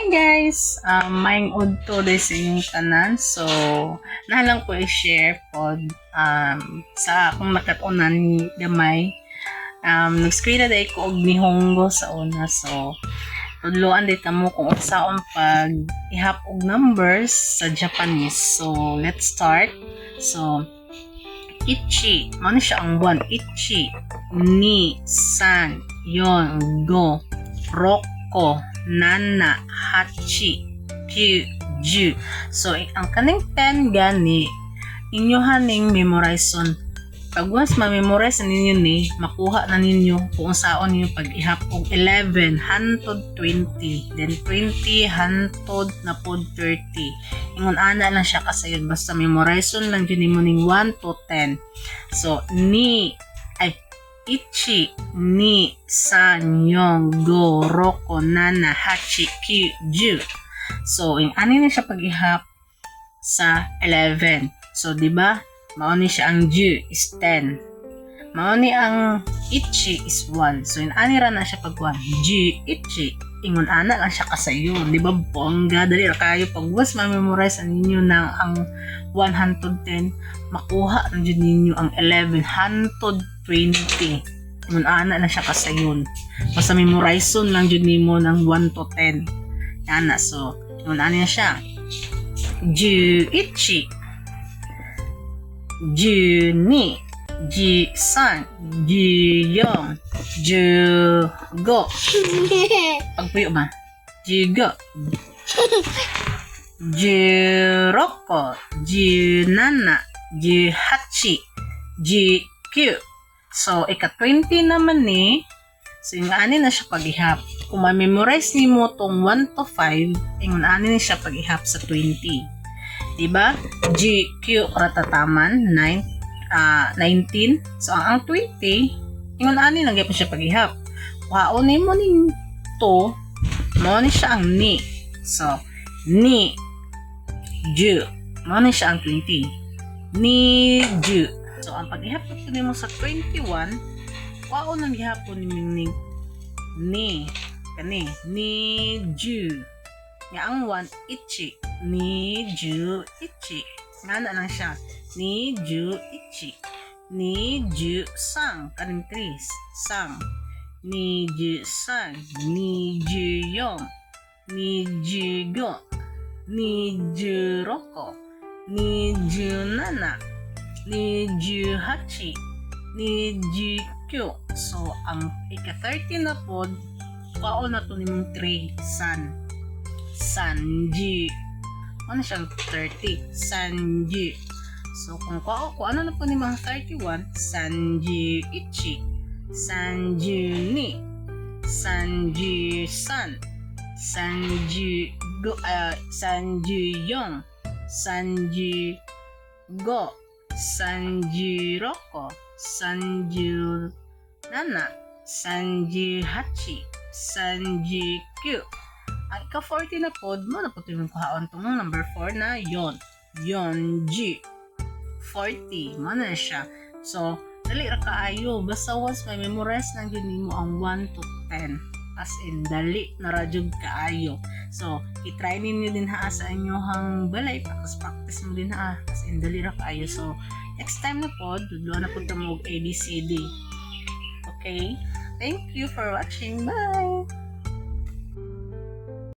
Hi guys! Maing udto din sa inyong tanan. So, nalang ko i-share pod sa akong nakatunan gamay. Nag-screen na day ko og nihongo sa una. So, tudloan dito mo kung unsaon pag ihap og numbers sa Japanese. So, let's start. So, ichi. Ano siya ang 1? Ichi. Ni. San. Yon. Go. Roko. Nana, hachi, kyu, ju. So, ang kaning 10 gani, inyo haning memorization. Pag once ma-memorize ninyo ni, makuha na ninyo kung saon ninyo pag ihap og 11 hantod 20, then 20 hantod na pod 30. Ingon ana lang siya kasayon, basta memorization lang yun mo ning 1 to 10. So, ichi, ni, san, yon, go, roko, nana, hachi, kyu, ju. So, yung ani na siya pag-ihap sa 11. So, di ba? Mauni siya ang ju is 10. Mauni ang ichi is 1. So, yung ani ra na siya pag 1. Ju, ichi. Ingon ana lang siya kasayon. Di ba? Bongga, dali ra kayo. Pag was ma-memorize ninyo ng ang 110, makuha na dyan ninyo ang 11 hantod 20. Ingon ana lang siya kasayon. Basta memorization lang dyan nimo ng 1 to 10. Yana. So, ingon ana siya. Ju, ichi. Ju, ni. Ju, san. Ju, yon. Ju, go. Pagpuyo ba? Ju, go. Ju, roko. Ju, nana. Ju, hachi. Ju, kyu. So, ika-20 naman ni. So, yung ani na siya pag-ihap. Kung ma-memorize ni mo tong 1 to 5, yung ani na siya pag-ihap sa 20. Diba? G, Q, ratataman, 19. So, ang 20, yung ani na gyapon siya pag-ihap. Waon ni mo ning to, mo ni siya ang ni. So, ni, ju. Mo ni siya ang 20. Ni, ju. So, ang pag-ihapon mo sa 21, wao nang gihapon ni ni kani ni ju. Nga ang 1 ichi, ni ju ichi. Nga na lang siya. Ni ju ichi. Ni ju sang kaning 3 sang. Ni ju sang, ni ju yong, ni ju go, ni ju roko, ni ju nana, ni ju hachi, ni ju kyu. So, ang ika-30 na pod, kao na to nimong 3, san. Sanji. Ano siyang 30? Sanji. So, kung ano na po ni mga 31, sanji ichi, sanji ni, sanji san, sanji go, sanji yong, sanji go, sanji roko, sanji nana, sanji hachi, sanji kyu. Ang ika-40 na pod mo na po ito yung kuhaon itong number 4 na yon. Yonji. 40. Mo na siya. So, dali ra kaayo. Basta once may memorize lang yun mo ang 1 to 10. As in, dali na radyog kaayo. So, itry ninyo din ha sa inyohang balay. Practice mo din ha. As in, dali ra kaayo. So, next time na pod, dudlo na po ito mo ABCD. Okay? Thank you for watching. Bye!